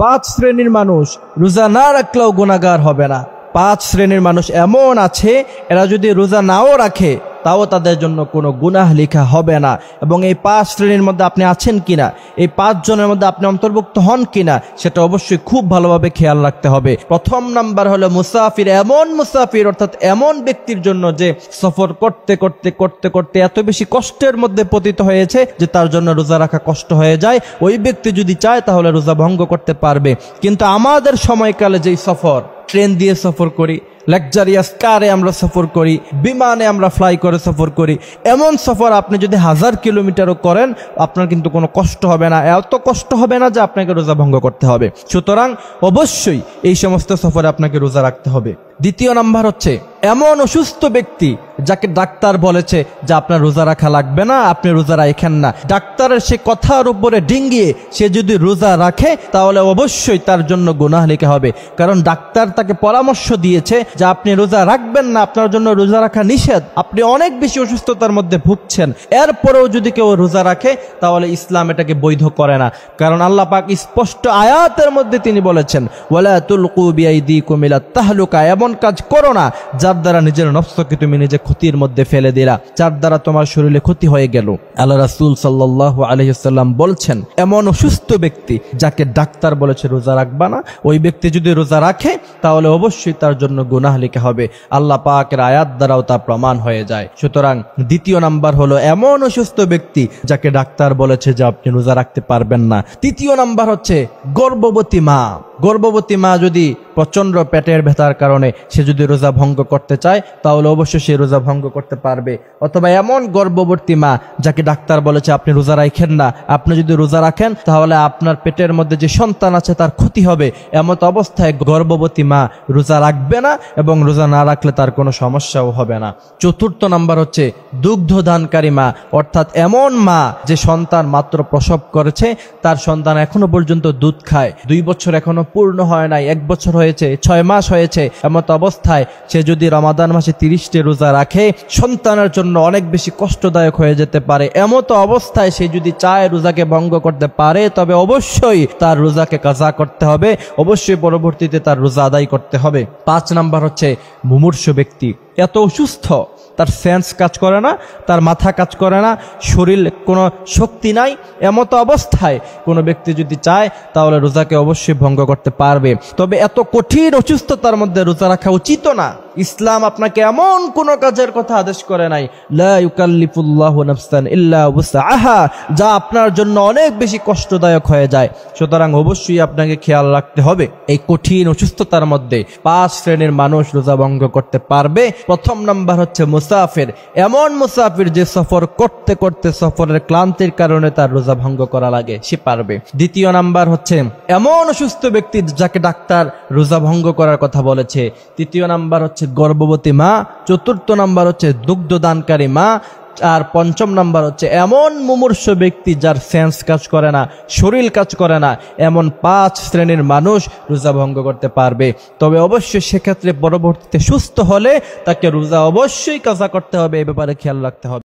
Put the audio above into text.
5 শ্রেণীর মানুষ রোজা না রাখলেও গুনাহগার হবে না। 5 শ্রেণীর মানুষ এমন আছে, এরা যদি রোজা নাও রাখে তাও তাদের জন্য কোনো গুনাহ লেখা হবে না। এবং এই 5 শ্রেণীর মধ্যে আপনি আছেন কিনা, এই 5 জনের মধ্যে আপনি অন্তর্ভুক্ত হন কিনা, সেটা অবশ্যই খুব ভালোভাবে খেয়াল রাখতে হবে। প্রথম নাম্বার হলো মুসাফির। এমন মুসাফির অর্থাৎ এমন ব্যক্তির জন্য যে সফর করতে করতে করতে করতে এত বেশি কষ্টের মধ্যে পতিত হয়েছে যে তার জন্য রোজা রাখা কষ্ট হয়ে যায়। ওই ব্যক্তি যদি চায় তাহলে রোজা ভঙ্গ করতে পারবে। কিন্তু আমাদের সময়কালে যেই সফর, ট্রেন দিয়ে সফর করি, লাক্সারিয়াস কারে আমরা সফর করি, বিমানে আমরা ফ্লাই করে সফর করি, এমন সফর আপনি যদি 1000 কিলোমিটারও করেন আপনার কিন্তু কোনো কষ্ট হবে না। এত কষ্ট হবে না যে আপনাকে রোজা ভঙ্গ করতে হবে। সুতরাং অবশ্যই এই সমস্ত সফরে আপনাকে রোজা রাখতে হবে। দ্বিতীয় নাম্বার হচ্ছে এমন অসুস্থ ব্যক্তি যাকে ডাক্তার বলেছে যে আপনার রোজা রাখা লাগবে না, আপনি রোজা রাখেন না। ডাক্তারের সে কথার উপরে ডিঙ্গিয়ে সে যদি রোজা রাখে তাহলে অবশ্যই তার জন্য গুনাহ লেখা হবে। কারণ ডাক্তার তাকে পরামর্শ দিয়েছে যে আপনি রোজা রাখবেন না, আপনার জন্য রোজা রাখা নিষেধ, আপনি অনেক বেশি অসুস্থতার মধ্যে ভুগছেন। এরপরেও যদি কেউ রোজা রাখে তাহলে ইসলাম এটাকে বৈধ করে না। কারণ আল্লাহ পাক স্পষ্ট আয়াতের মধ্যে তিনি বলেছেন, ওয়ালা তুলকু বিআইদিকুম ইলা তাহলুকা, এমন কাজ করো না যার দ্বারা নিজের নফসকে তুমি নিজে ক্ষতির মধ্যে ফেলে দিলা, যার দ্বারা তোমার শরীরে ক্ষতি হয়ে গেল। আল্লাহ রাসূল সাল্লাল্লাহু আলাইহি ওয়াসাল্লাম বলছেন, এমন অসুস্থ ব্যক্তি যাকে ডাক্তার বলেছে রোজা রাখবা না, ওই ব্যক্তি যদি রোজা রাখে তাহলে অবশ্যই তার জন্য গুনাহ লেখা হবে। আল্লাহ পাকের আয়াত দ্বারাও তা প্রমাণ হয়ে যায়। সুতরাং দ্বিতীয় নাম্বার হলো এমন অসুস্থ ব্যক্তি যাকে ডাক্তার বলেছে যে আপনি রোজা রাখতে পারবেন না। তৃতীয় নাম্বার হচ্ছে গর্ভবতী মা। গর্ভবতী মা যদি প্রচন্ড পেটের ব্যথার কারণে সে যদি রোজা ভঙ্গ করতে চায় তাহলে অবশ্যই সে রোজা ভঙ্গ করতে পারবে। অথবা এমন গর্ভবতী মা যাকে ডাক্তার বলেছে আপনি রোজা রাখেন না, আপনি যদি রোজা রাখেন তাহলে আপনার পেটের মধ্যে যে সন্তান আছে তার ক্ষতি হবে, এমত অবস্থায় গর্ভবতী মা রোজা রাখবে না এবং রোজা না রাখলে তার কোনো সমস্যাও হবে না। চতুর্থ নাম্বার হচ্ছে দুগ্ধদানকারী মা, অর্থাৎ এমন মা যে সন্তান মাত্র প্রসব করেছে, তার সন্তান এখনো পর্যন্ত দুধ খায়, 2 বছর এখনো পূর্ণ হয় নাই, 1 বছর হয়েছে, 6 মাস হয়েছে, এমত অবস্থায় সে যদি রমাদান মাসে 30টি রোজা রাখে সন্তানের জন্য অনেক বেশি কষ্টদায়ক হয়ে যেতে পারে। এমত অবস্থায় সে যদি চায় রোজাকে ভঙ্গ করতে পারে তবে অবশ্যই তার রোজাকে কাজা করতে হবে, অবশ্যই পরবর্তীতে তার রোজা আদায় করতে হবে। 5 নাম্বার হচ্ছে মুমূর্ষু ব্যক্তি। এত অসুস্থ, তার সেন্স কাজ করে না, তার মাথা কাজ করে না, শরীর কোনো শক্তি নাই, এমত অবস্থায় কোনো ব্যক্তি যদি চায় তাহলে রোজাকে অবশ্যই ভঙ্গ করতে পারবে। তবে এত কঠিন অসুস্থতার মধ্যে রোজা রাখা উচিত না। ইসলাম আপনাকে এমন কোনো কাজের কথা আদেশ করে নাই, লা ইউকাল্লিফুল্লাহু নাফসান ইল্লা উসআহা, যা আপনার জন্য অনেক বেশি কষ্টদায়ক হয়ে যায়। সুতরাং অবশ্যই আপনাকে খেয়াল রাখতে হবে এই কঠিন অসুস্থতার মধ্যে 5 শ্রেণীর মানুষ রোজা ভঙ্গ করতে পারবে। প্রথম নাম্বার হচ্ছে মুসাফির। এমন মুসাফির যে সফর করতে করতে সফরের ক্লান্তির কারণে তার রোজা ভঙ্গ করা লাগে, সে পারবে। দ্বিতীয় নাম্বার হচ্ছে এমন অসুস্থ ব্যক্তি যাকে ডাক্তার রোজা ভঙ্গ করার কথা বলেছে। তৃতীয় নাম্বার হচ্ছে গর্ভবতী মা। চতুর্থ নাম্বার হচ্ছে দুগ্ধদানকারী মা। আর 5ম নাম্বার হচ্ছে এমন মুমূর্ষু ব্যক্তি যার সেন্স কাজ করে না, শরীর কাজ করে না, এমন 5 শ্রেণীর মানুষ রোজা ভঙ্গ করতে পারবে। তবে অবশ্যই সেক্ষেত্রে পরবর্তীতে সুস্থ হলে তাকে রোজা অবশ্যই কাজা করতে হবে, এ ব্যাপারে খেয়াল রাখতে হবে।